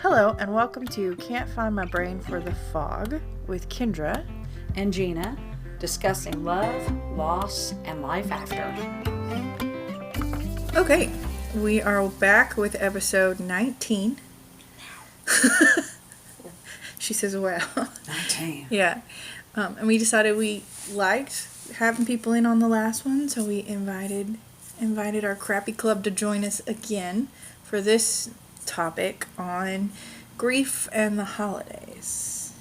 Hello, and welcome to Can't Find My Brain for the Fog with Kendra and Gina, discussing love, loss, and life after. Okay, we are back with episode 19. She says, wow. 19. Yeah. And we decided we liked having people in on the last one, so we invited our crappy club to join us again for this topic on grief and the holidays.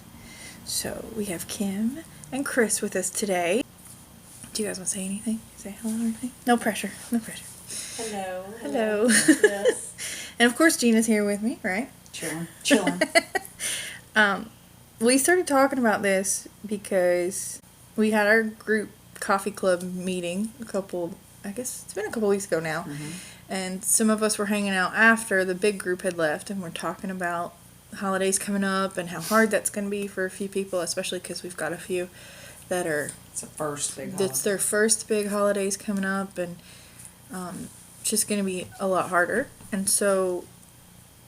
So we have Kim and Chris with us today. Do you guys want to say anything? Say hello or anything? No pressure. Hello. Hello. Yes. And of course Gina's here with me, right? Chilling. We started talking about this because we had our group coffee club meeting it's been a couple weeks ago now. Mm-hmm. And some of us were hanging out after the big group had left, and we're talking about holidays coming up and how hard that's going to be for a few people, especially because we've got a few that are... It's the first big holiday. It's their first big holidays coming up, and it's just going to be a lot harder. And so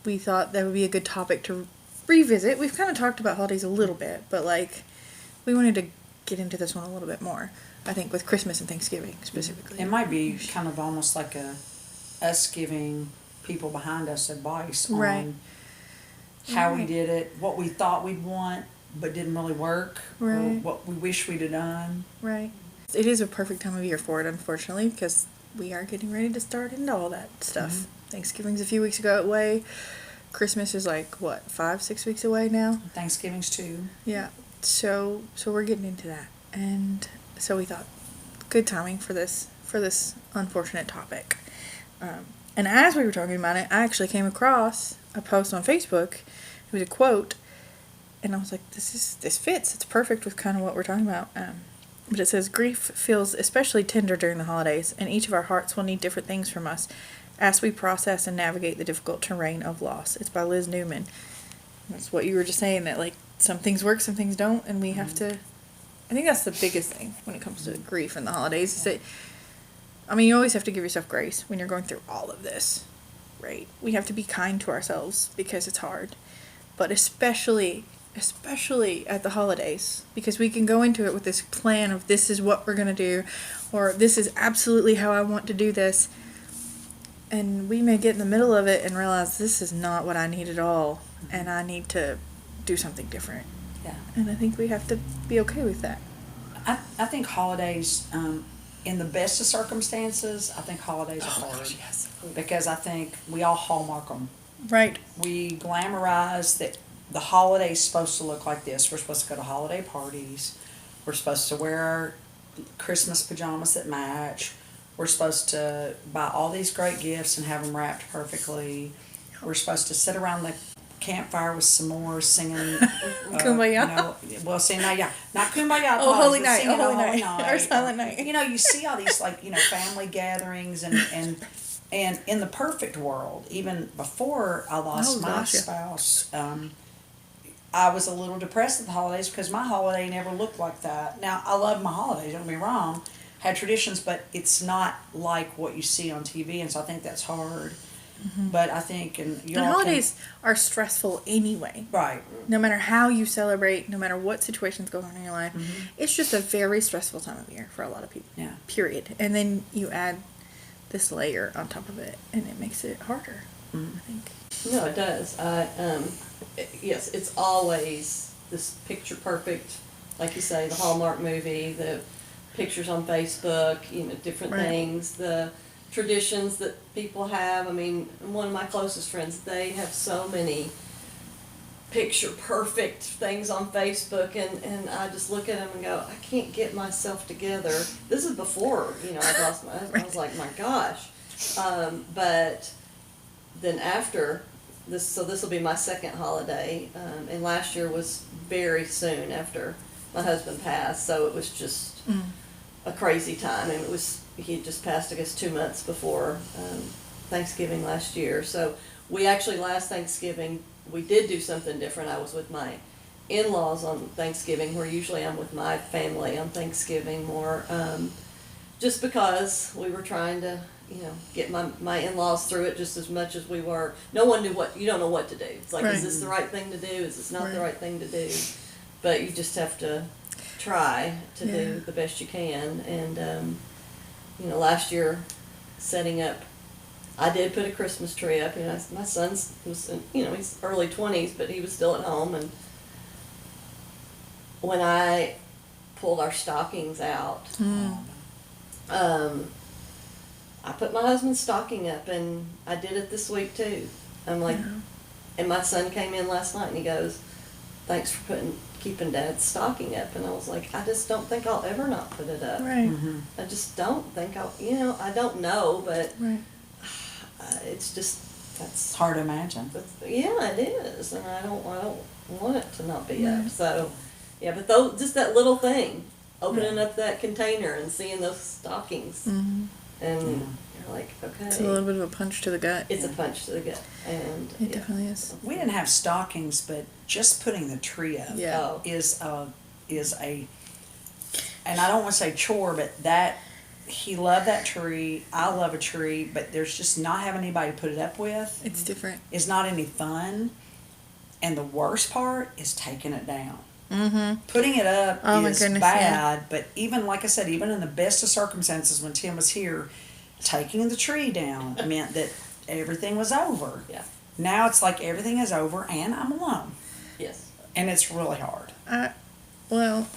we thought that would be a good topic to revisit. We've kind of talked about holidays a little bit, but we wanted to get into this one a little bit more. I think with Christmas and Thanksgiving specifically. It might be kind of almost like us giving people behind us advice on how we did it, what we thought we'd want but didn't really work, or what we wish we'd have done. Right. It is a perfect time of year for it, unfortunately, because we are getting ready to start into all that stuff. Mm-hmm. Thanksgiving's a few weeks away. Christmas is 5-6 weeks away now. Thanksgiving's too. Yeah. So we're getting into that. And so we thought, good timing for this unfortunate topic. And as we were talking about it, I actually came across a post on Facebook. It was a quote, and I was like, this fits. It's perfect with kind of what we're talking about. But it says, grief feels especially tender during the holidays, and each of our hearts will need different things from us as we process and navigate the difficult terrain of loss. It's by Liz Newman. That's what you were just saying, that some things work, some things don't, and we have to... I think that's the biggest thing when it comes to grief and the holidays, is that, you always have to give yourself grace when you're going through all of this, right? We have to be kind to ourselves because it's hard, but especially at the holidays, because we can go into it with this plan of this is what we're going to do, or this is absolutely how I want to do this, and we may get in the middle of it and realize this is not what I need at all, and I need to do something different. Yeah. And I think we have to be okay with that. I think holidays, in the best of circumstances, I think holidays are hard. Gosh, yes. Because I think we all hallmark them. Right. We glamorize that the holiday's supposed to look like this. We're supposed to go to holiday parties. We're supposed to wear our Christmas pajamas that match. We're supposed to buy all these great gifts and have them wrapped perfectly. We're supposed to sit around the campfire with s'mores singing Kumbaya. not Kumbaya. Oh, Holy Night. Singing Holy Night. Or Silent Night. You see all these family gatherings and in the perfect world, even before I lost my spouse, I was a little depressed at the holidays because my holiday never looked like that. Now, I love my holidays, don't get me wrong, had traditions, but it's not like what you see on TV, and so I think that's hard. Mm-hmm. But I think... And holidays are stressful anyway. Right. No matter how you celebrate, no matter what situations go on in your life, mm-hmm. It's just a very stressful time of year for a lot of people. Yeah. Period. And then you add this layer on top of it, and it makes it harder, mm-hmm. I think. No, it does. Yes, it's always this picture perfect, like you say, the Hallmark movie, the pictures on Facebook, different things, the traditions that people have. One of my closest friends, they have so many picture perfect things on Facebook, and I just look at them and go, I can't get myself together. This is before, I lost my husband. I was like, my gosh. But then after this, so this will be my second holiday, and last year was very soon after my husband passed, so it was just a crazy time, and he had just passed, I guess, 2 months before Thanksgiving last year. So we actually, last Thanksgiving, we did do something different. I was with my in-laws on Thanksgiving, where usually I'm with my family on Thanksgiving more, just because we were trying to get my in-laws through it just as much as we were. No one knew you don't know what to do. It's like, Right. is this the right thing to do? Is this not the Right. right thing to do? But you just have to try to Yeah. do the best you can. And, last year, setting up, I did put a Christmas tree up. My son's was, he's early 20s, but he was still at home. And when I pulled our stockings out, I put my husband's stocking up, and I did it this week too. I'm like, and my son came in last night and he goes, "Thanks for keeping Dad's stocking up." And I was like, I just don't think I'll ever not put it up. Right. I just don't think I don't know, but Right. it's just, It's hard to imagine. yeah, it is, and I don't want it to not be Right. up. So, yeah, but just that little thing, opening up that container and seeing those stockings, Mm-hmm. and you're like, okay, It's a little bit of a punch to the gut. it's a punch to the gut, and It definitely is. We didn't have stockings, but just putting the tree up Yeah. Oh. is a, and I don't want to say chore, but that, he loved that tree. I love a tree, but there's just not having anybody to put it up with It's different. is not any fun. And the worst part is taking it down. Mm-hmm. Putting it up Oh my is goodness, bad, but even, like I said, even in the best of circumstances when Tim was here, taking the tree down meant that everything was over. Yeah. Now it's like everything is over and I'm alone. Yes. And it's really hard. Well,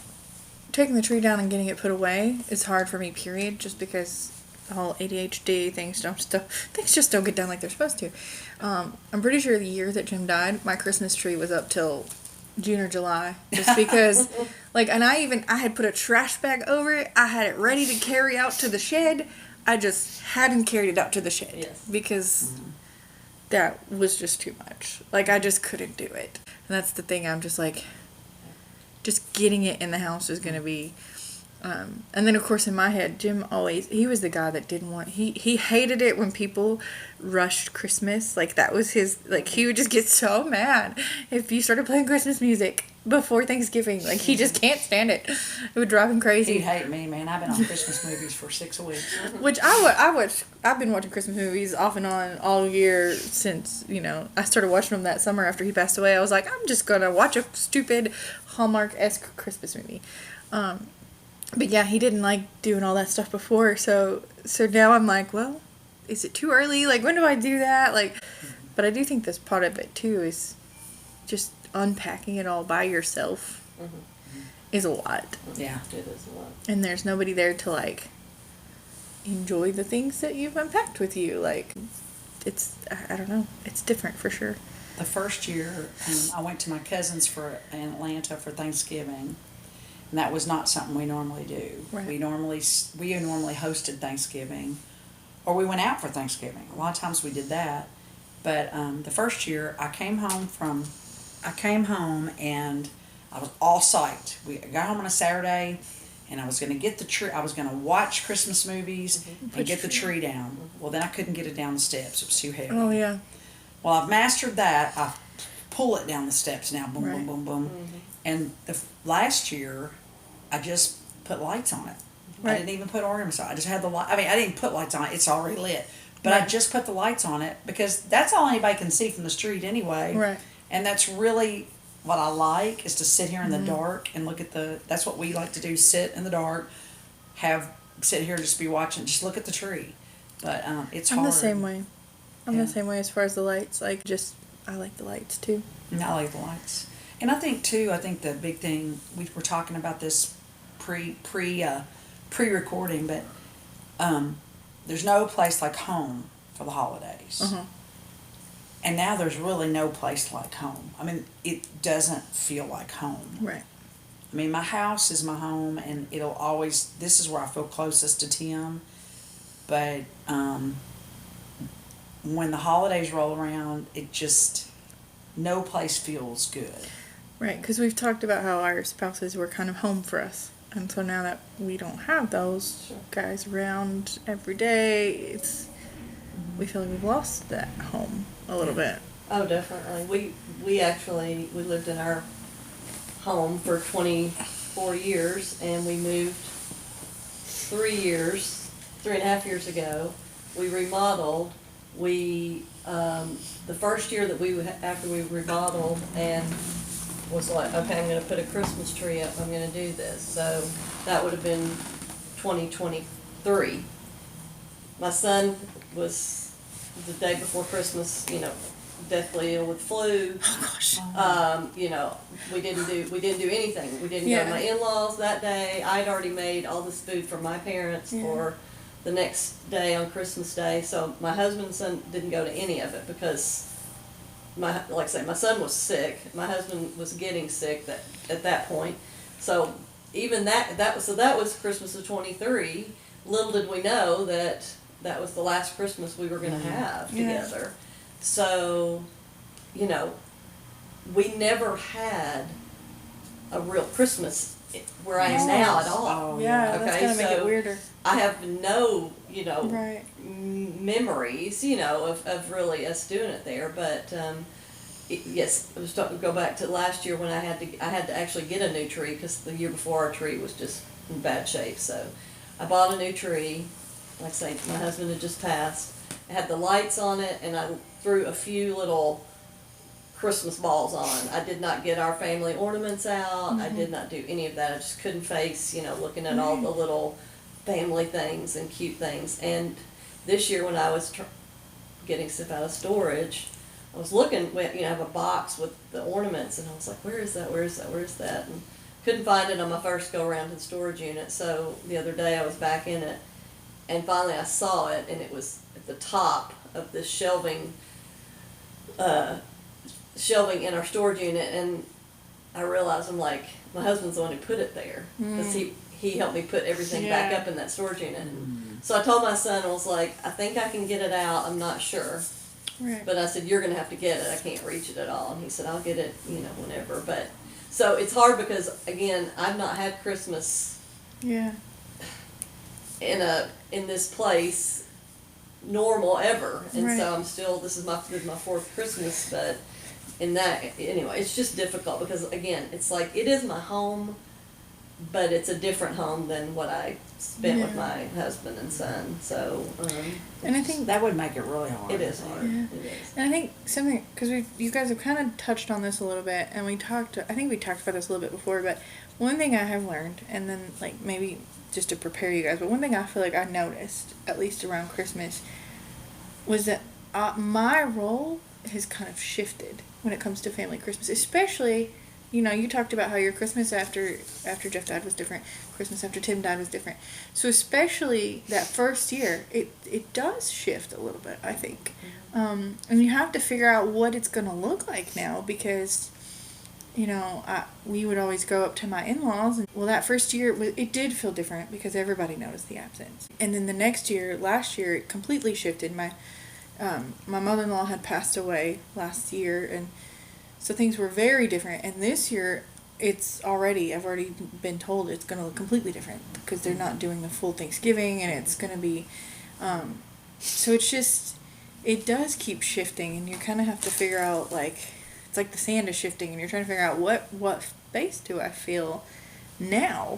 taking the tree down and getting it put away is hard for me, period, just because the whole ADHD things just don't get done like they're supposed to. I'm pretty sure the year that Jim died, my Christmas tree was up till June or July, just because, and I had put a trash bag over it. I had it ready to carry out to the shed. I just hadn't carried it out to the shed. Yes. Because that was just too much. I just couldn't do it. And that's the thing, I'm just just getting it in the house is going to be, and then of course in my head, Jim he was the guy that didn't want, he hated it when people rushed Christmas. That was his, he would just get so mad if you started playing Christmas music before Thanksgiving. He just can't stand it. It would drive him He'd crazy. hate me, man. I've been on Christmas movies for 6 weeks. Which I've been watching Christmas movies off and on all year since, I started watching them that summer after he passed away. I was like, I'm just gonna watch a stupid Hallmark-esque Christmas movie. But yeah, he didn't like doing all that stuff before, so now I'm like, well, is it too early? When do I do that? But I do think this part of it too is just unpacking it all by yourself is a lot. Yeah. It is a lot. And there's nobody there to enjoy the things that you've unpacked with you. It's, I don't know, it's different for sure. The first year, I went to my cousin's in Atlanta for Thanksgiving, and that was not something we normally do. Right. We normally hosted Thanksgiving, or we went out for Thanksgiving. A lot of times we did that, but the first year I came home and I was all psyched. We got home on a Saturday, and I was going to get the tree. I was going to watch Christmas movies and get the tree down. Well, then I couldn't get it down the steps. It was too heavy. Oh yeah. Well, I've mastered that. I pull it down the steps now. Boom, Right. boom, boom, boom. And last year, I just put lights on it. I Right. didn't even put ornaments on it. I just had the light. I mean, I didn't put lights on it. It's already lit. But I Right. just put the lights on it because that's all anybody can see from the street anyway. Right. And that's really what I like, is to sit here in the dark and look at that's what we like to do, sit in the dark, sit here and just be watching, just look at the tree. But it's hard. I'm the same way. I'm Yeah. the same way as far as the lights. I like the lights too. And I like the lights. And I think the big thing, we were talking about this pre-recording, but there's no place like home for the holidays. Uh-huh. And now there's really no place like home. I mean, it doesn't feel like home. Right. I mean, my house is my home, and this is where I feel closest to Tim. But when the holidays roll around, no place feels good. Right, because we've talked about how our spouses were kind of home for us. And so now that we don't have those guys around every day, we feel like we've lost that home a little bit. Oh, definitely. We lived in our home for 24 years, and we moved 3.5 years ago, we remodeled, the first year that after we remodeled and was like, okay, I'm gonna put a Christmas tree up, I'm gonna do this. So that would have been 2023. My son was the day before Christmas, deathly ill with flu. Oh gosh. We didn't do anything. We didn't go to my in-laws that day. I'd already made all this food for my parents for the next day on Christmas Day. So my husband and son didn't go to any of it because like I say, my son was sick. My husband was getting sick at that point. So even that was Christmas of 23. Little did we know that was the last Christmas we were going to have together. So, we never had a real Christmas where I am now at all. Oh, yeah, that's gonna make it weirder. I have no, right. memories, of really us doing it there. But yes, I was talking. Go back to last year when I had to actually get a new tree because the year before our tree was just in bad shape. So I bought a new tree. Like I say, my husband had just passed. It had the lights on it, and I threw a few little Christmas balls on. I did not get our family ornaments out. I did not do any of that. I just couldn't face, looking at all the little family things and cute things. And this year when I was getting stuff out of storage, I was looking, I have a box with the ornaments, and I was like, where is that? And couldn't find it on my first go around to the storage unit. So the other day I was back in it, and finally I saw it, and it was at the top of this shelving in our storage unit, and I realized, I'm like, my husband's the one who put it there, because he helped me put everything back up in that storage unit. So I told my son, I was like, I think I can get it out, I'm not sure. Right. But I said, you're going to have to get it, I can't reach it at all. And he said, I'll get it, whenever. But, so it's hard because, again, I've not had Christmas Yeah. in this place normal ever, and Right. so I'm still, this is my fourth Christmas, but in that, anyway, it's just difficult because, again, it's like, it is my home, but it's a different home than what I spent with my husband and son, so, And I think that would make it really hard. it is hard, Yeah. it is. And I think something, because you guys have kind of touched on this a little bit, and I think we talked about this a little bit before, but one thing I have learned, and then, like, maybe just to prepare you guys, but one thing I feel like I noticed, at least around Christmas, was that my role has kind of shifted when it comes to family Christmas, especially, you talked about how your Christmas after Jeff died was different, Christmas after Tim died was different. So especially that first year, it does shift a little bit, I think. And you have to figure out what it's going to look like now because, we would always go up to my in-laws. And, well, that first year, it did feel different because everybody noticed the absence. And then the next year, last year, it completely shifted. My mother-in-law had passed away last year, and so things were very different. And this year, I've already been told it's going to look completely different because they're not doing the full Thanksgiving, and it's going to be, so it's just, it does keep shifting, and you kind of have to figure out, like, it's like the sand is shifting, and you're trying to figure out what face do I feel now,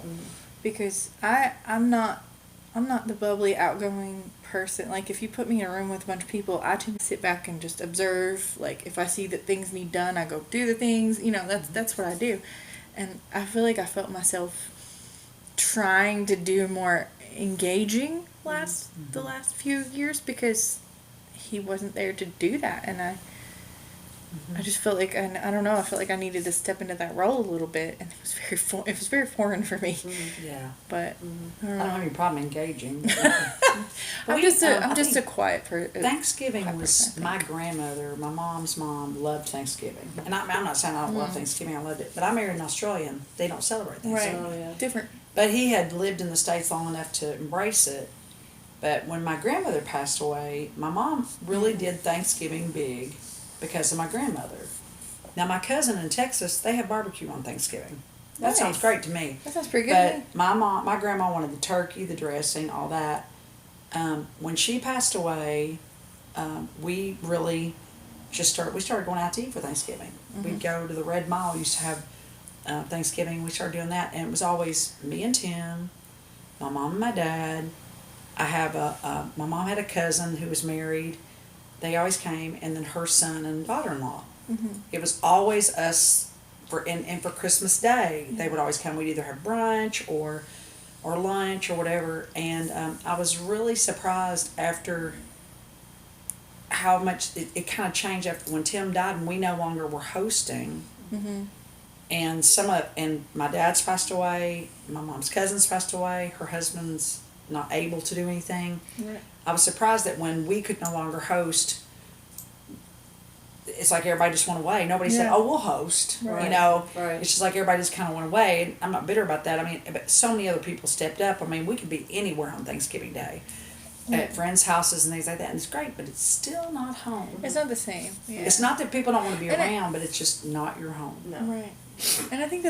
because I'm not the bubbly, outgoing person. Like, if you put me in a room with a bunch of people, I tend to sit back and just observe. Like, if I see that things need done, I go do the things. That's what I do. And I feel like I felt myself trying to do more engaging the last few years because he wasn't there to do that. And I just felt like, and I don't know, I felt like I needed to step into that role a little bit, and it was very foreign for me. Yeah. But I don't have any problem engaging. I'm just a quiet person. Thanksgiving was my grandmother, my mom's mom loved Thanksgiving. And I'm not saying I don't love Thanksgiving, I loved it. But I married an Australian. They don't celebrate Thanksgiving. Oh, yeah. Different. But he had lived in the States long enough to embrace it. But when my grandmother passed away, my mom really did Thanksgiving big because of my grandmother. Now, my cousin in Texas, they have barbecue on Thanksgiving. That Nice. sounds great to me. That sounds pretty good. But my grandma wanted the turkey, the dressing, all that. When she passed away, we really we started going out to eat for Thanksgiving. We'd go to the Red Mile, used to have Thanksgiving. We started doing that, and it was always me and Tim, my mom and my dad, I have my mom had a cousin who was married. They always came, and then her son and daughter-in-law. It was always us and for Christmas Day, they would always come. We'd either have brunch or lunch or whatever. And I was really surprised after how much it kind of changed after when Tim died, and we no longer were hosting. And and my dad's passed away. My mom's cousin's passed away. Her husband's not able to do anything. Right. I was surprised that when we could no longer host, it's like everybody just went away. Nobody said, Yeah. "Oh, we'll host." Right. You know, Right. it's just like everybody just kind of went away. And I'm not bitter about that. I mean, but so many other people stepped up. I mean, we could be anywhere on Thanksgiving Day, at friends' houses and things like that, and it's great. But it's still not home. It's not the same. Yeah. It's not that people don't want to be And around, but it's just not your home. No. Right. And I think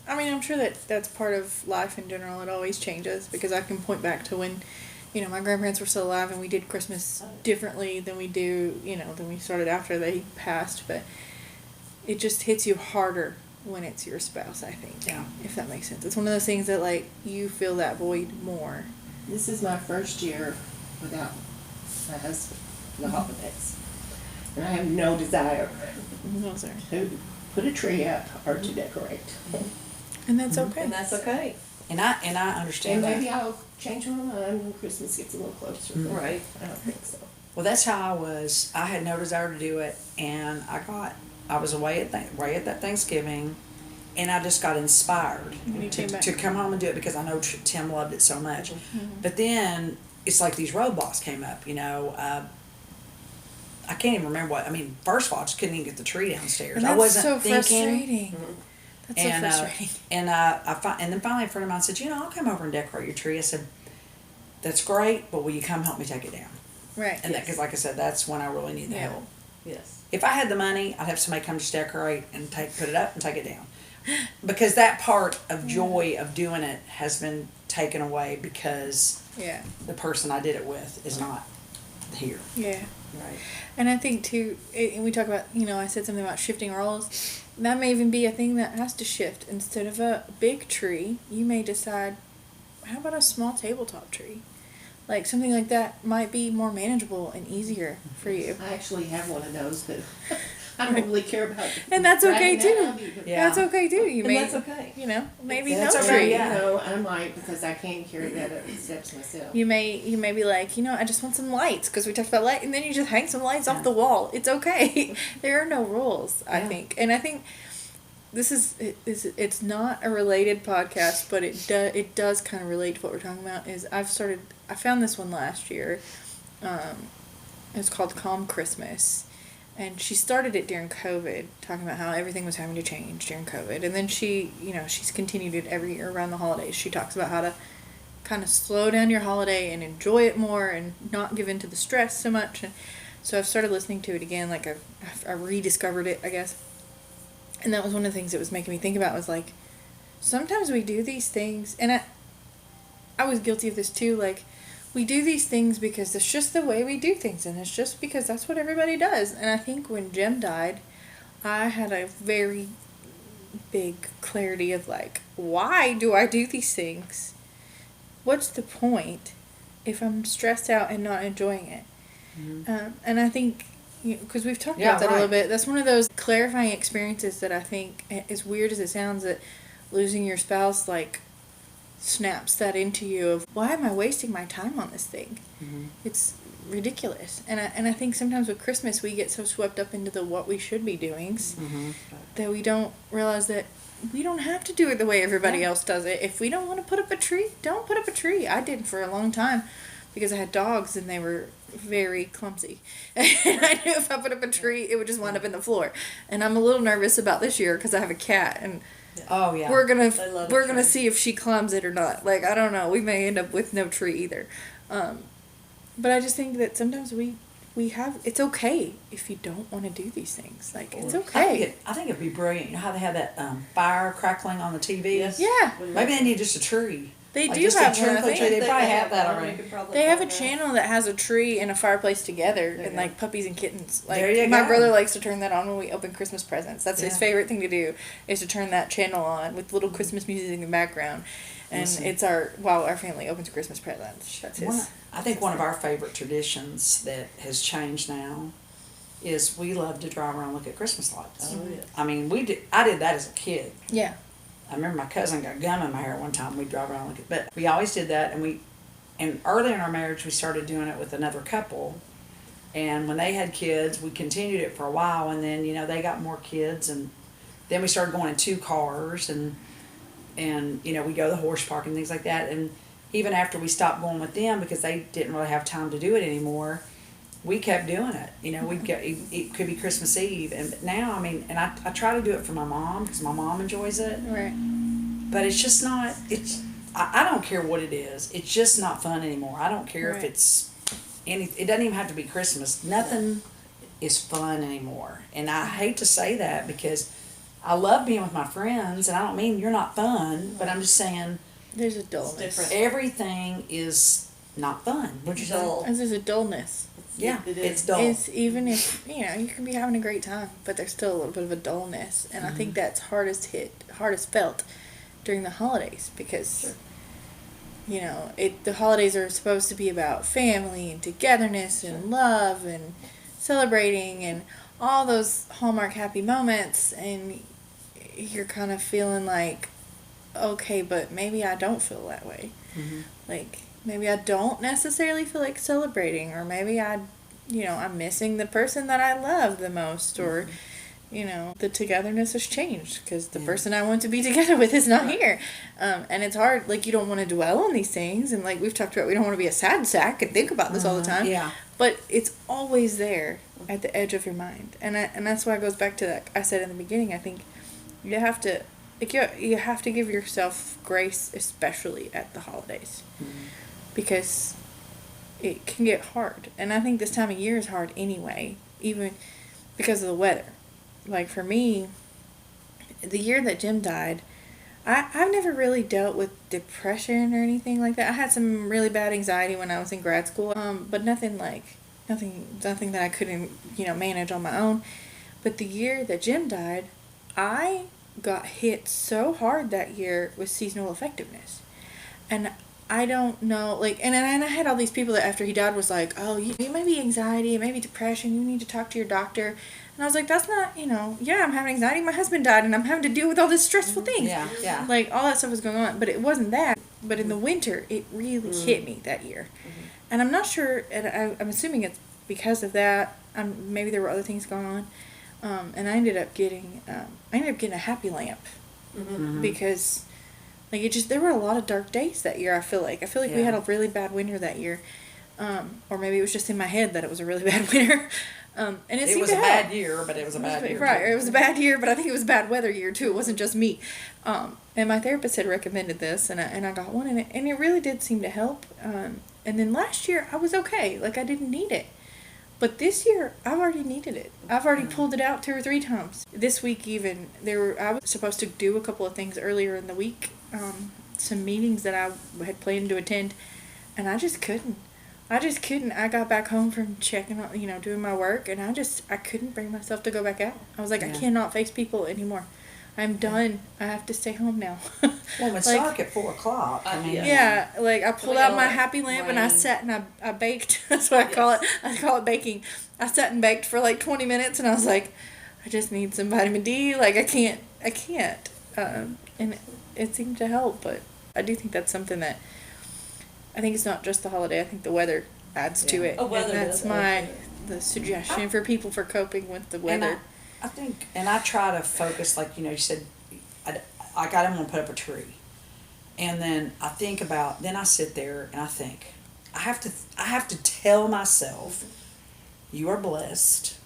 I'm sure that's part of life in general. It always changes because I can point back to when, my grandparents were still alive and we did Christmas differently than we do, than we started after they passed. But it just hits you harder when it's your spouse, I think. Yeah. If that makes sense. It's one of those things that, like, you feel that void more. This is my first year without my husband for the holidays. And I have no desire No, sorry. to put a tree up or to decorate. And that's okay. And that's okay. And I And understand that. maybe I'll change my mind when Christmas gets a little closer. but Right. I don't think so. Well, that's how I was. I had no desire to do it, and I was away at that Thanksgiving, and I just got inspired When you came back. to come home and do it because I know Tim loved it so much. But then it's like these roadblocks came up. I can't even remember what. I mean, first of all, I just couldn't even get the tree downstairs. And I that's wasn't so thinking. frustrating. That's so frustrating. And then finally a friend of mine said, I'll come over and decorate your tree. I said, that's great, but will you come help me take it down? Right. And because, like I said, that's when I really need the Yeah. help. Yes. If I had the money, I'd have somebody come just decorate and put it up and take it down. Because that part of joy of doing it has been taken away because Yeah. the person I did it with is not here. Yeah. Right. And I think too, and we talk about, I said something about shifting roles. That may even be a thing that has to shift. Instead of a big tree, you may decide, how about a small tabletop tree? Like something like that might be more manageable and easier for you. I actually have one of those, but I don't really care about And that's okay, dragging too. that out either. Yeah. That's okay too. You And may, that's okay. maybe Yeah, no that's tree. okay, You yeah. know, I might because I can't carry that up the steps myself. You may be like, I just want some lights because we talked about light, and then you just hang some lights off the wall. It's okay. There are no rules, I Yeah. think, and I think it's not a related podcast, but it does kind of relate to what we're talking about. I found this one last year. It's called Calm Christmas. And she started it during COVID, talking about how everything was having to change during COVID. And then she's continued it every year around the holidays. She talks about how to kind of slow down your holiday and enjoy it more and not give in to the stress so much. And so I've started listening to it again, like I rediscovered it, I guess. And that was one of the things that was making me think about was like, sometimes we do these things, and I was guilty of this too, like, we do these things because it's just the way we do things, and it's just because that's what everybody does. And I think when Jim died, I had a very big clarity of like, why do I do these things? What's the point if I'm stressed out and not enjoying it? And I think, because we've talked about that a little bit, that's one of those clarifying experiences that I think, as weird as it sounds, that losing your spouse, like, snaps that into you of, why am I wasting my time on this thing? It's ridiculous. And I think sometimes with Christmas we get so swept up into the what we should be doings that we don't realize that we don't have to do it the way everybody else does it. If we don't want to put up a tree, don't put up a tree. I did for a long time because I had dogs and they were very clumsy. And I knew if I put up a tree, it would just wind up in the floor. And I'm a little nervous about this year because I have a cat, and Oh, yeah. we're gonna a tree. see if she climbs it or not. Like, I don't know. We may end up with no tree either. But I just think that sometimes we have, it's okay if you don't want to do these things. Like, it's okay. I think it'd be brilliant. You know how they have that fire crackling on the TV? Yes. Yeah. Maybe they need just a tree. They Like do just a have one. I twinkle think. tree. They probably have that already. They have a channel that has a tree and a fireplace together, There you and go. like puppies and kittens. Like There you my go. brother likes to turn that on when we open Christmas presents. That's his Yeah. favorite thing to do, is to turn that channel on with little Christmas music in the background, and Listen. it's while our family opens Christmas presents. That's his. I think one of our favorite traditions that has changed now is we love to drive around and look at Christmas lights. Oh, yes. I mean, I did that as a kid. Yeah. I remember my cousin got gum in my hair one time. We'd drive around and look at, but we always did that, and early in our marriage we started doing it with another couple, and when they had kids we continued it for a while, and then they got more kids, and then we started going in 2 cars, and we go to the horse park and things like that, and even after we stopped going with them because they didn't really have time to do it anymore, we kept doing it. We'd get, it could be Christmas Eve, and now and I try to do it for my mom because my mom enjoys it. Right. But it's just not, I don't care what it is. It's just not fun anymore. I don't care if Right. it's it doesn't even have to be Christmas. Nothing is fun anymore. And I hate to say that because I love being with my friends, and I don't mean you're not fun, but I'm just saying There's a dullness. different. everything is not fun. Would you say? Dull. There's a dullness. Yeah, It is. it's dull. It's even if you can be having a great time, but there's still a little bit of a dullness, and I think that's hardest felt during the holidays because the holidays are supposed to be about family and togetherness and love and celebrating and all those Hallmark happy moments, and you're kind of feeling like, okay, but maybe I don't feel that way. Mhm. Like maybe I don't necessarily feel like celebrating, or maybe I'm missing the person that I love the most, or the togetherness has changed because the Yeah. person I want to be together with is not here. And it's hard, like you don't want to dwell on these things, and like we've talked about, we don't want to be a sad sack and think about this all the time. Yeah. But it's always there at the edge of your mind, and that's why it goes back to that I said in the beginning. I think you have to you have to give yourself grace, especially at the holidays, because it can get hard, and I think this time of year is hard anyway, even because of the weather. Like for me, the year that Jim died, I've never really dealt with depression or anything like that. I had some really bad anxiety when I was in grad school, but nothing that I couldn't manage on my own. But the year that Jim died, I got hit so hard that year with seasonal effectiveness, and I don't know, and I had all these people that after he died was like, oh, you may be anxiety, it may be depression, you need to talk to your doctor. And I was like, that's not, yeah, I'm having anxiety, my husband died, and I'm having to deal with all this stressful things. Yeah, yeah. Like, all that stuff was going on, but it wasn't that. But in the winter, it really hit me that year. And I'm not sure, and I'm assuming it's because of that. Maybe there were other things going on. And I ended up getting a happy lamp. Because there were a lot of dark days that year. I feel like we Yeah. had a really bad winter that year, or maybe it was just in my head that it was a really bad winter. And it seemed was to a help. bad year, but it was a bad year. Right, too. it was a bad year, but I think it was a bad weather year too. It wasn't just me. And my therapist had recommended this, and I got one, and it really did seem to help. And then last year I was okay, I didn't need it. But this year, I've already needed it. I've already pulled it out 2 or 3 times. This week even, I was supposed to do a couple of things earlier in the week, some meetings that I had planned to attend, and I just couldn't. I got back home from checking on, doing my work, and I couldn't bring myself to go back out. I was like, I Yeah. cannot face people anymore. I'm done. I have to stay home now. Well, it's dark at 4:00. I mean, Yeah, I pulled out my happy lamp and I rain. sat and I baked. That's what I call it. I call it baking. I sat and baked for 20 minutes, and I was like, I just need some vitamin D. I can't. And it seemed to help, but I do think that's something that, I think it's not just the holiday. I think the weather adds to Yeah. it. Oh, weather and that's does add to it. the suggestion for people for coping with the And weather. I think, and I try to focus, you said, I got him to put up a tree. And then I think about, then I sit there and I think, I have to tell myself, you are blessed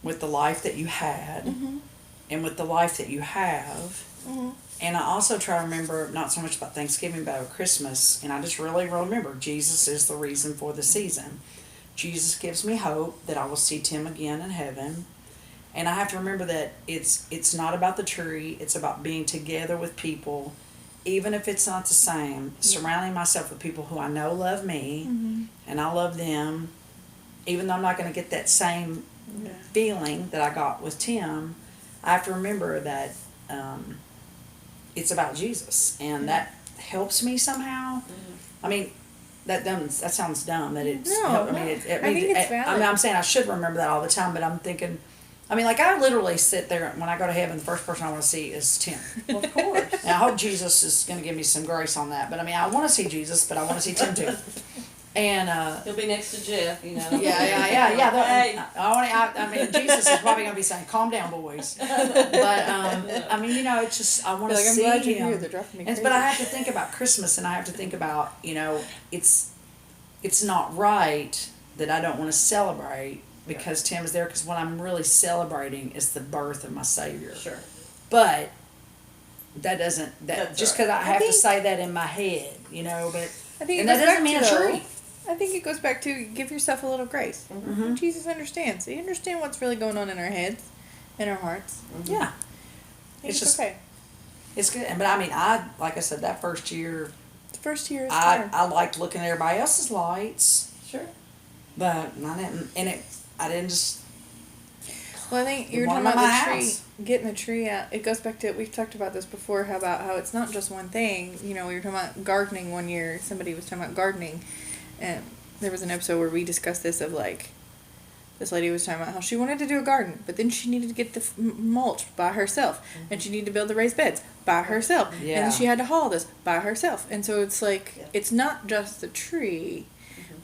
with the life that you had and with the life that you have. And I also try to remember not so much about Thanksgiving, but about Christmas. And I just really remember Jesus is the reason for the season. Jesus gives me hope that I will see Tim again in heaven. And I have to remember that it's not about the tree. It's about being together with people even if it's not the same, surrounding myself with people who I know love me and I love them, even though I'm not going to get that same feeling that I got with Tim, I have to remember that it's about Jesus, and that helps me somehow. I mean, that sounds dumb. That it's No, I mean, I think it's valid. I mean, I'm saying I should remember that all the time, but I'm thinking. I mean, like, I literally sit there, when I go to heaven, the first person I want to see is Tim. Well, of course. Now, I hope Jesus is going to give me some grace on that. But, I mean, I want to see Jesus, but I want to see Tim too. And, He'll be next to Jeff, you know. yeah. Hey. I mean, Jesus is probably going to be saying, calm down, boys. But, I mean, you know, it's just, I want to Like, I'm see glad you're him. here. They're dropping me crazy. But I have to think about Christmas, and I have to think about, you know, it's not right that I don't want to celebrate because Tim is there, because what I'm really celebrating is the birth of my Savior. Sure. But that doesn't, That's just right. because I have to think- say that in my head, you know, but, I think it and goes that back doesn't mean to, a though, tree. I think it goes back to give yourself a little grace. Mm-hmm. Jesus understands. He understands what's really going on in our heads, in our hearts. Yeah. I think It's it's just- okay. It's good. But I mean, like I said, that first year, The first year is I hard. liked looking at everybody else's lights, Sure. but I didn't, I didn't just, Well, I think you were One talking of about my the tree, house. getting the tree out. It goes back to, we've talked about this before, how it's not just one thing. You know, we were talking about gardening one year. Somebody was talking about gardening, and there was an episode where we discussed this of like, this lady was talking about how she wanted to do a garden, but then she needed to get the mulch by herself, and she needed to build the raised beds by herself, and Yeah. then she had to haul this by herself. And so it's like, Yeah. it's not just the tree,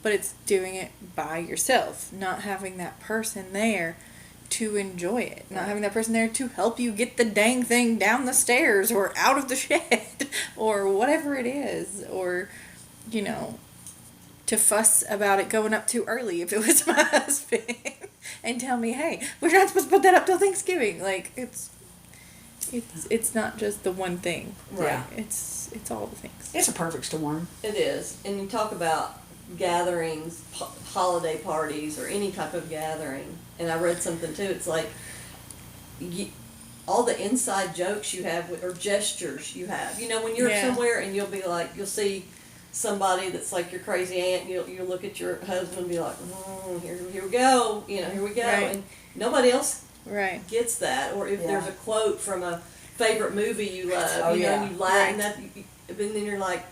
but it's doing it by yourself, not having that person there to enjoy it, not having that person there to help you get the dang thing down the stairs or out of the shed or whatever it is, or, you know, to fuss about it going up too early if it was my husband and tell me, hey, we're not supposed to put that up till Thanksgiving. Like, it's not just the one thing. Yeah. It's all the things. it's a perfect storm. It is. And you talk about gatherings, holiday parties, or any type of gathering. And I read something too. It's like all the inside jokes you have or gestures you have. You know, when you're Yeah. somewhere and you'll see somebody that's like your crazy aunt, you'll look at your husband and be like, here we go. You know, here we go. Right. And nobody else Right. gets that. Or if Yeah. there's a quote from a favorite movie you love, Oh, you know, yeah. and you laugh, Right. and that, and then you're like,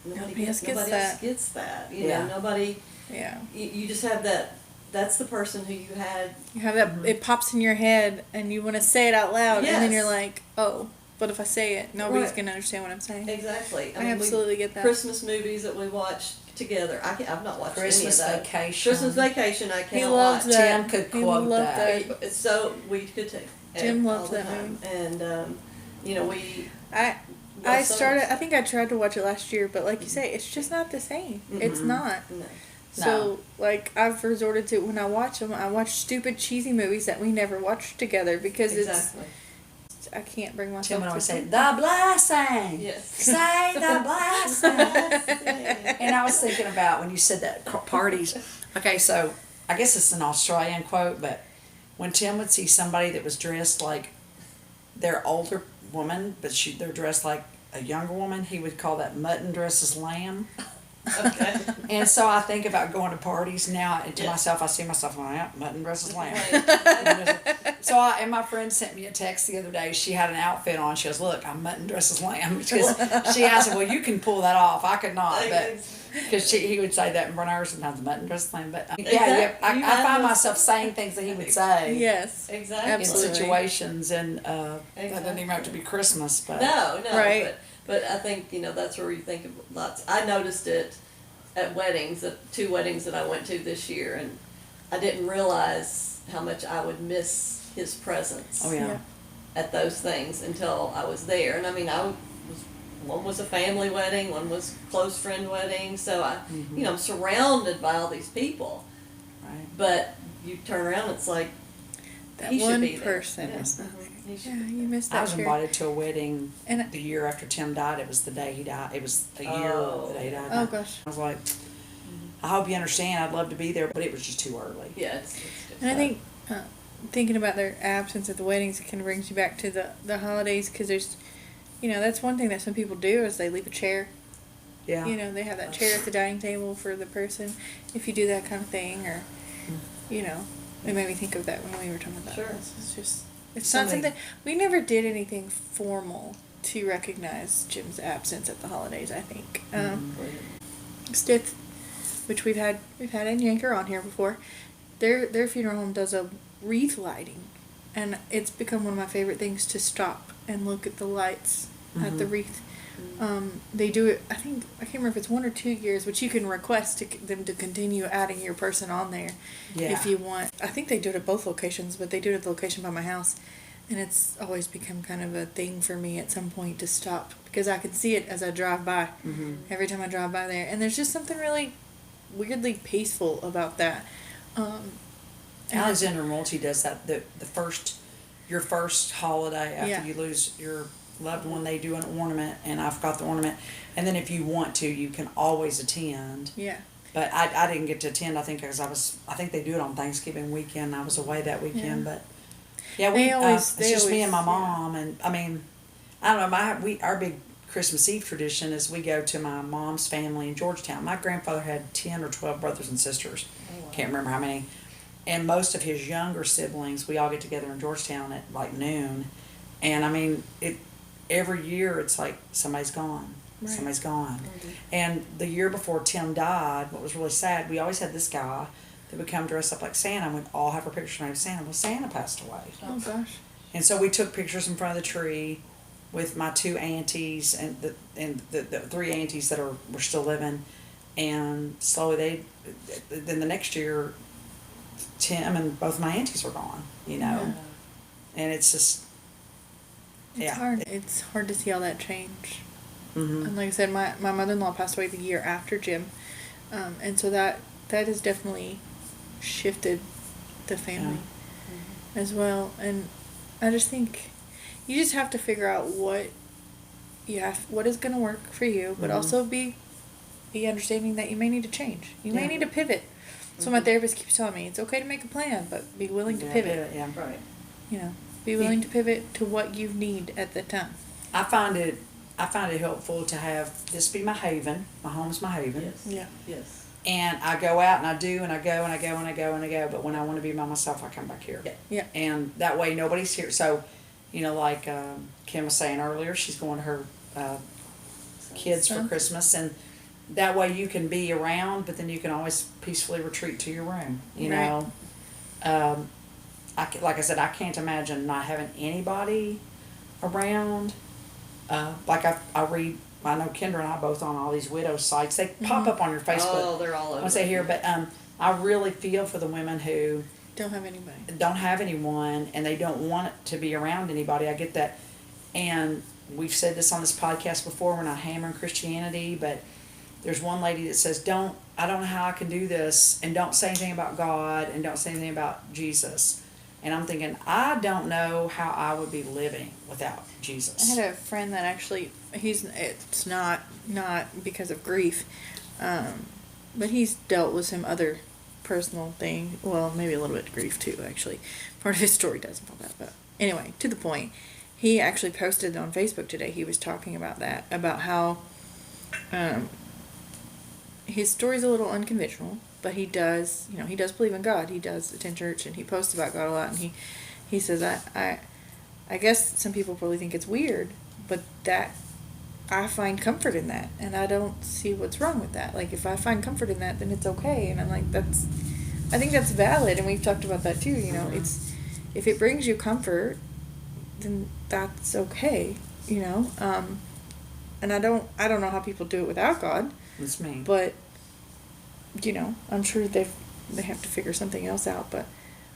nobody else gets that. You Yeah. know, nobody. Yeah. You just have that. That's the person who you had. You have that, it pops in your head and you want to say it out loud, and then you're Yes. like, oh, but if I say it, nobody's Right. going to understand what I'm saying. Exactly. I absolutely get that. Christmas movies that we watch together. I've not watched Christmas any of that. Vacation. Christmas Vacation. I can't He loves watch. that. Tim could He quote loved that. It's so we could too. Jim all loves the that time. And you know we. I love so started, much. I think I tried to watch it last year, but like you say, it's just not the same. It's not. No. So, like, I've resorted to, when I watch them, I watch stupid, cheesy movies that we never watched together because Exactly. I can't bring myself Tim would to always say, do the blessing. Yes. Say the blessing. And I was thinking about when you said that parties. Okay, so I guess it's an Australian quote, but when Tim would see somebody that was dressed like their older woman, but they're dressed like a younger woman, he would call that mutton dresses lamb. Okay. And so I think about going to parties now, and to Yeah. myself, I see myself, well, yeah, mutton dresses lamb. Right. So and my friend sent me a text the other day. She had an outfit on. She goes, "Look, I'm mutton dresses lamb." Because she asked, "Well, you can pull that off. I could not." But because he would say that in Bernard sometimes, mutton dresses lamb. But yeah, Exactly. You I have find those- myself saying things that he would say Yes. Exactly. in Absolutely. situations, and that doesn't Exactly. even have to be Christmas. But No, Right. But I think that's where you think of lots. I noticed it at weddings, at 2 weddings that I went to this year, and I didn't realize how much I would miss his presence oh yeah. Yeah. at those things until I was there. And I mean, one was a family wedding, one was close friend wedding, so I'm surrounded by all these people. Right. But you turn around, it's like That he should one be there. person Yeah. is not He should Yeah, be you there. missed I that was year. invited to a wedding And the year after Tim died. It was the day he died. It was a year Oh. the day he died. Oh, gosh. I was like, I hope you understand. I'd love to be there, but it was just too early. Yeah, it's And I think thinking about their absence at the weddings, it kind of brings you back to the holidays, because that's one thing that some people do is they leave a chair. Yeah. They have that chair at the dining table for the person. If you do that kind of thing, or it made me think of that when we were talking about Sure. this. It's just it's not something we never did anything formal to recognize Jim's absence at the holidays. I think Stith, which we've had in Yanker on here before, their funeral home does a wreath lighting, and it's become one of my favorite things to stop and look at the lights at the wreath. They do it, I can't remember if it's 1 or 2 years, which you can request them to continue adding your person on there if you want. I think they do it at both locations, but they do it at the location by my house. And it's always become kind of a thing for me at some point to stop, because I can see it as I drive by. Every time I drive by there. And there's just something really weirdly peaceful about that. Alexander Multi does that. Your first holiday after you lose your loved one, they do an ornament, and I've got the ornament. And then if you want to, you can always attend. Yeah. But I didn't get to attend, I think, because I think they do it on Thanksgiving weekend. I was away that weekend, but yeah, it's just me and my mom, and I mean, I don't know, our big Christmas Eve tradition is we go to my mom's family in Georgetown. My grandfather had 10 or 12 brothers and sisters. Oh, wow. Can't remember how many. And most of his younger siblings, we all get together in Georgetown at like noon. And I mean, every year it's like somebody's gone. Right. Somebody's gone. Mm-hmm. And the year before Tim died, what was really sad, we always had this guy that would come dress up like Santa, and we'd all have our pictures made of Santa. Well, Santa passed away. Oh, gosh. And so we took pictures in front of the tree with my 2 aunties and the 3 aunties that were still living. And slowly then the next year, Tim and both my aunties were gone, Yeah. And it's just, It's hard. It's hard to see all that change. Mm-hmm. And like I said, my mother-in-law passed away the year after Jim. And so that has definitely shifted the family as well. And I just think you just have to figure out what is going to work for you, but also be understanding that you may need to change. You may need to pivot. So my therapist keeps telling me it's okay to make a plan, but be willing to pivot. Yeah, right. Be willing to pivot to what you need at the time. I find it helpful to have this be my haven. My home's my haven. Yes. Yeah. Yes. And I go out and I do and I go and I go and I go and I go. But when I want to be by myself, I come back here. Yeah. And that way nobody's here. So, like Kim was saying earlier, she's going to her kids for Christmas, and that way you can be around, but then you can always peacefully retreat to your room. You know. Like I said, I can't imagine not having anybody around. Like I read. I know Kendra and I both on all these widow sites. They pop up on your Facebook. Oh, they're all over. Once they hear, but I really feel for the women who don't have anybody, don't have anyone, and they don't want to be around anybody. I get that, and we've said this on this podcast before. We're not hammering Christianity, but there's one lady that says, I don't know how I can do this, and don't say anything about God, and don't say anything about Jesus. And I'm thinking, I don't know how I would be living without Jesus. I had a friend that actually, it's not because of grief, but he's dealt with some other personal thing. Well, maybe a little bit of grief too, actually. Part of his story does involve that. But anyway, to the point, he actually posted on Facebook today, he was talking about that, about how his story's a little unconventional. But he does, he does believe in God. He does attend church, and he posts about God a lot. And he says, I guess some people probably think it's weird, but that I find comfort in that, and I don't see what's wrong with that. Like, if I find comfort in that, then it's okay. And I'm like, I think that's valid, and we've talked about that too. It's if it brings you comfort, then that's okay. And I don't know how people do it without God. It's me, but. I'm sure they have to figure something else out, but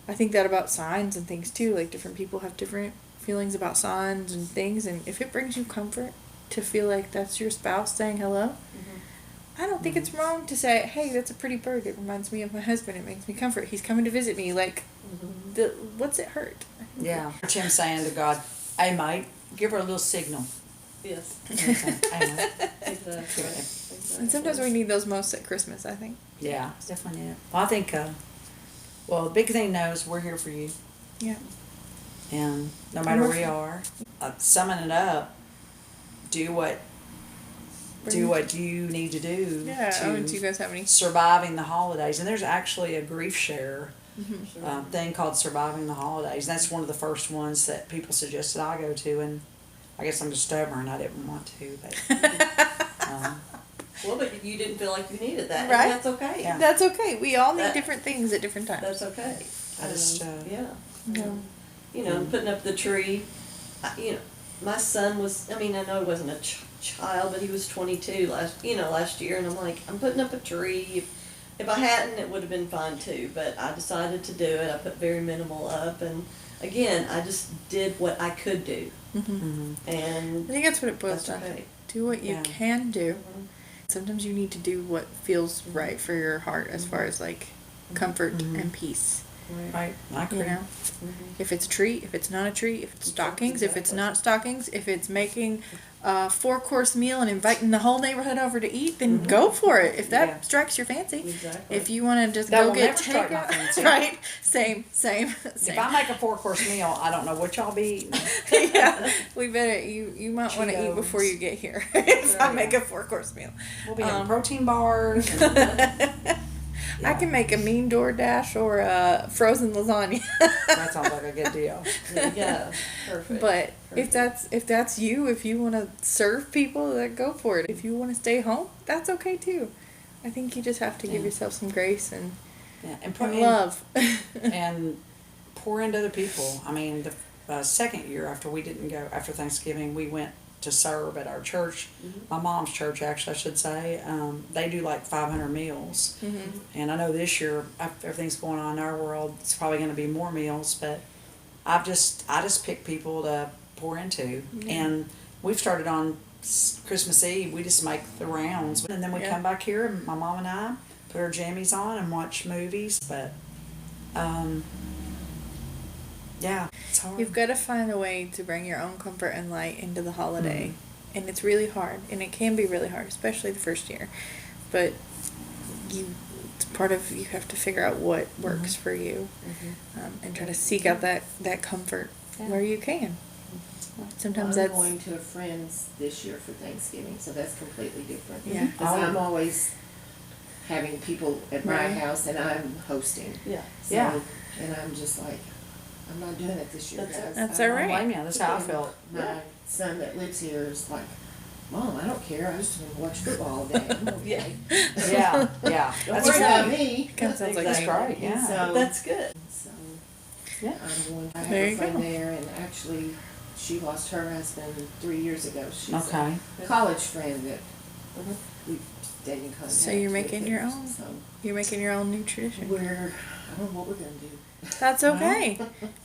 I think that about signs and things too. Like, different people have different feelings about signs and things, and if it brings you comfort to feel like that's your spouse saying hello, I don't think it's wrong to say, hey, that's a pretty bird. It reminds me of my husband. It makes me comfort. He's coming to visit me. Like, what's it hurt? Yeah. Tim saying to God, hey, mate, give her a little signal. Yes. Exactly. And sometimes we need those most at Christmas, I think. Yeah, definitely need it. Well, I think, the big thing knows we're here for you. Yeah. And no matter where you are, summing it up, do what you need to do Yeah. to Do you guys have any? surviving the holidays. And there's actually a grief share Mm-hmm. thing called Surviving the Holidays. That's one of the first ones that people suggested I go to, and I guess I'm just stubborn. I didn't want to, but Well, but you didn't feel like you needed that, Right. and that's okay. Yeah. That's okay. We all need That- different things at different times. That's okay. I just, Yeah. Yeah. You know, putting up the tree, you know, my son was, I mean, I know he wasn't a child, but he was 22 last year, and I'm like, I'm putting up a tree. If I hadn't, it would have been fine too, but I decided to do it. I put very minimal up, and again, I just did what I could do, Mm-hmm. I and think that's what it boils that's down to. okay. Do what you Yeah. can do. Mhm. Sometimes you need to do what feels right for your heart as far as like comfort and peace. right, I agree. You know? If it's a tree, if it's not a tree, if it's stockings, if it's not stockings, if it's making a 4-course meal and inviting the whole neighborhood over to eat, then go for it. If that Yeah. strikes your fancy. Exactly. If you want to just That go will get never strike my takeout, fancy. right? Same. If I make a 4-course meal, I don't know what y'all be eating. Yeah, we better. You might want to eat Cheetos. before you get here. If I right. make a 4-course meal. We'll be having protein bars. And, I can make a mean DoorDash or a frozen lasagna. that sounds like a good deal. There you go. Perfect. But if Perfect. that's you, if you want to serve people, then go for it. If you want to stay home, that's okay too. I think you just have to give Yeah. yourself some grace and, Yeah, and love. and pour into other people. I mean, the second year after we didn't go after Thanksgiving, we went to serve at our church, my mom's church actually I should say. They do like 500 meals, and I know this year after everything's going on in our world, it's probably going to be more meals. But I just pick people to pour into, and we've started on Christmas Eve. We just make the rounds, and then we Yeah. come back here, and my mom and I put our jammies on and watch movies. But yeah, it's hard. You've got to find a way to bring your own comfort and light into the holiday. And it's really hard. And it can be really hard, especially the first year. But it's part of, you have to figure out what works for you. And try to seek out that comfort where you can. Sometimes I'm that's... going to a friend's this year for Thanksgiving, so that's completely different. Yeah. Because I'm always having people at my Right. house and I'm hosting. Yeah. So, Yeah. and I'm just like, I'm not doing it this year, That's guys. That's I all don't right. Blame you. That's how I And felt. My son that lives here is like, Mom, I don't care. I just want to watch football all day. I'm okay. Yeah, yeah. Don't That's worry about great. me. Kind of sounds like That's me. great. Yeah. So, That's good. so Yeah. I'm going. I have There a you friend go. there, and actually, she lost her husband 3 years ago. She's Okay. a college friend that we stayed in contact. So you're with, making your and own. So You're making your own new tradition. I don't know what we're gonna do. That's okay.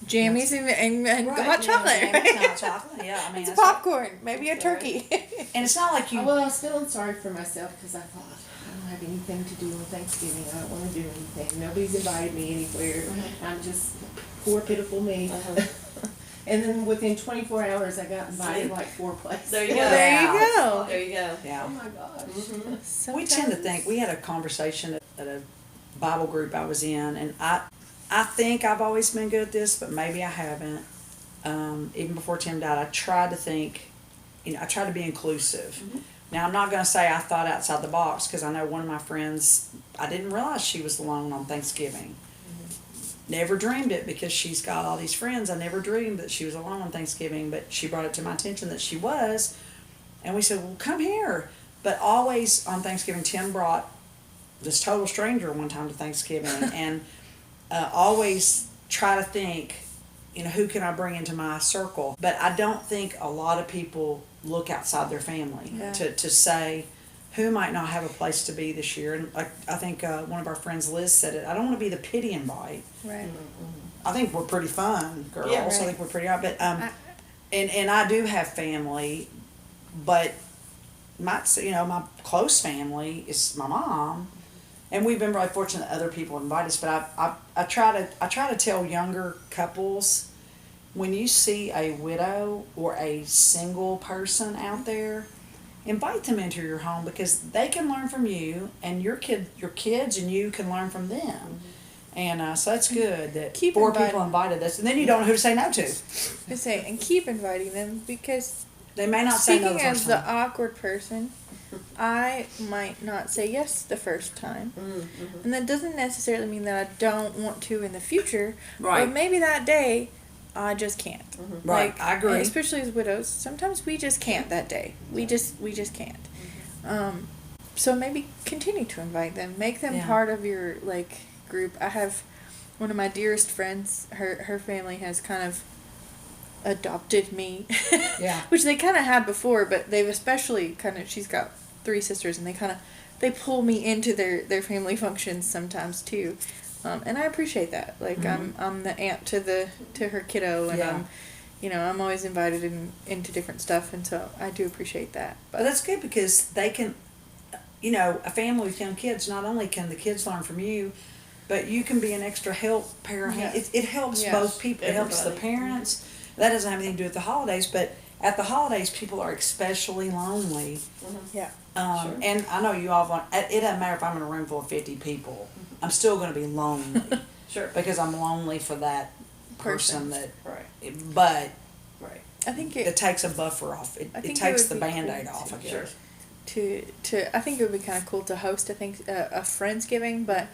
Jammies and hot chocolate. Yeah, right? hot chocolate. Yeah, I mean, It's that's like- popcorn. Maybe a That's right. turkey. and it's not like you. Well, I was feeling sorry for myself because I thought I don't have anything to do on Thanksgiving. I don't want to do anything. Nobody's invited me anywhere. I'm just poor pitiful me. Uh-huh. And then within 24 hours, I got invited like 4 places. There you Well, go. there you go. There you go. Oh Yeah. my gosh. Mm-hmm. We tend to think we had a conversation at a Bible group I was in, and I think I've always been good at this, but maybe I haven't. Even before Tim died, I tried to think, I tried to be inclusive. Now, I'm not going to say I thought outside the box, because I know one of my friends, I didn't realize she was alone on Thanksgiving. Never dreamed it, because she's got all these friends. I never dreamed that she was alone on Thanksgiving, but she brought it to my attention that she was. And we said, well, come here. But always on Thanksgiving, Tim brought this total stranger one time to Thanksgiving, and always try to think, who can I bring into my circle? But I don't think a lot of people look outside their family Yeah. to say, who might not have a place to be this year. And I think one of our friends, Liz, said it. I don't want to be the pity invite. Right. I think we're pretty fun, girls. Yeah, I right. think we're pretty hot. But and I do have family, but my close family is my mom, and we've been really fortunate that other people invite us. But I try to tell younger couples, when you see a widow or a single person out there, invite them into your home, because they can learn from you, and your kids and you can learn from them. And so that's good that Keep 4 inviting. people invited us, and then you don't know who to say no to. And keep inviting them, because They may not say no speaking the as first the time. awkward person, I might not say yes the first time. And that doesn't necessarily mean that I don't want to in the future. Right. But maybe that day, I just can't. Right, I agree. Especially as widows, sometimes we just can't that day. We just can't. So maybe continue to invite them. Make them Yeah. part of your, like, group. I have one of my dearest friends, her family has kind of adopted me. Yeah. Which they kind of had before, but they've especially she's got 3 sisters, and they pull me into their family functions sometimes too. And I appreciate that. Like, I'm the aunt to her kiddo, and Yeah. I'm always invited into different stuff, and so I do appreciate that. But that's good because they can, a family with young kids, not only can the kids learn from you, but you can be an extra pair of hands. It helps Yes. both people. It helps the Everybody. parents. That doesn't have anything to do with the holidays, but at the holidays, people are especially lonely. Yeah. Sure. And I know you all want, it doesn't matter if I'm in a room full of 50 people, I'm still going to be lonely Sure. because I'm lonely for that person Person. Right. but Right. I think it takes a buffer off. I It think it takes would the be Band-Aid cool off, I to- guess. to I think it would be kind of cool to host. I think a Friendsgiving, but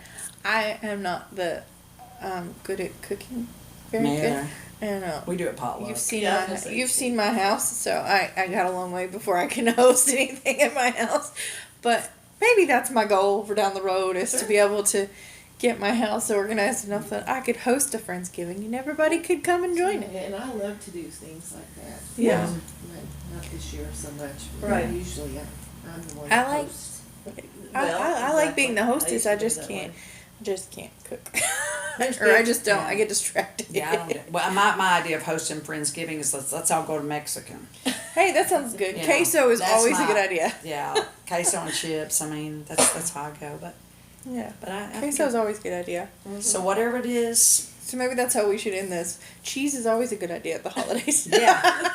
I am not the good at cooking. Very Me good. either. And We do it potluck. you've seen Yeah, I was my gonna say you've too. seen my house, so I got a long way before I can host anything at my house. But maybe that's my goal for down the road, is to be able to get my house organized enough that I could host a Friendsgiving and everybody could come and join it. And I love to do things like that. Yeah. But not this year so much. Right. Usually I'm the one I that like- hosts. I like being the exactly. hostess. used I to be just that can't. way. Just can't cook. There's Or I good- just don't. yeah. I get distracted. Yeah, I don't do, well, my idea of hosting Friendsgiving is let's all go to Mexican. Hey, that sounds good. You know, Queso is that's always a my- good idea. Yeah, queso and chips. I mean, that's how I go. But Yeah. I Queso is always a good idea. so whatever it is, So maybe that's how we should end this. Cheese is always a good idea at the holidays. yeah,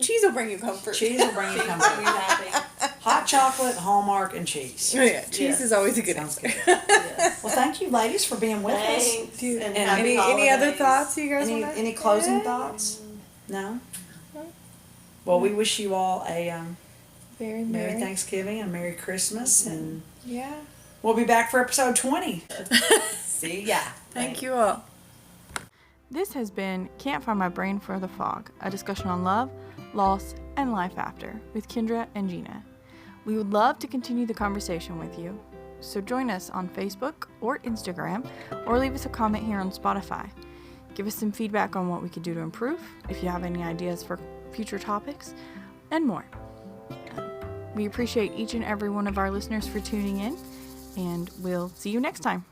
Cheese will bring you comfort. cheese will bring you Are you comfort. happy? Hot chocolate, Hallmark, and cheese. Oh, yeah, cheese Yes. is always a good Sounds idea. Yes. Well, thank you, ladies, for being with us. Thanks. Dude, and and happy any other holidays. thoughts you guys Any want to? any closing thoughts? No. Well, we wish you all a Very Merry merry. Thanksgiving and Merry Christmas, and Yeah. we'll be back for episode 20. See ya. Thank you all. This has been Can't Find My Brain for the Fog, a discussion on love, loss, and life after with Kendra and Gina. We would love to continue the conversation with you, so join us on Facebook or Instagram, or leave us a comment here on Spotify. Give us some feedback on what we could do to improve, if you have any ideas for future topics, and more. We appreciate each and every one of our listeners for tuning in, and we'll see you next time.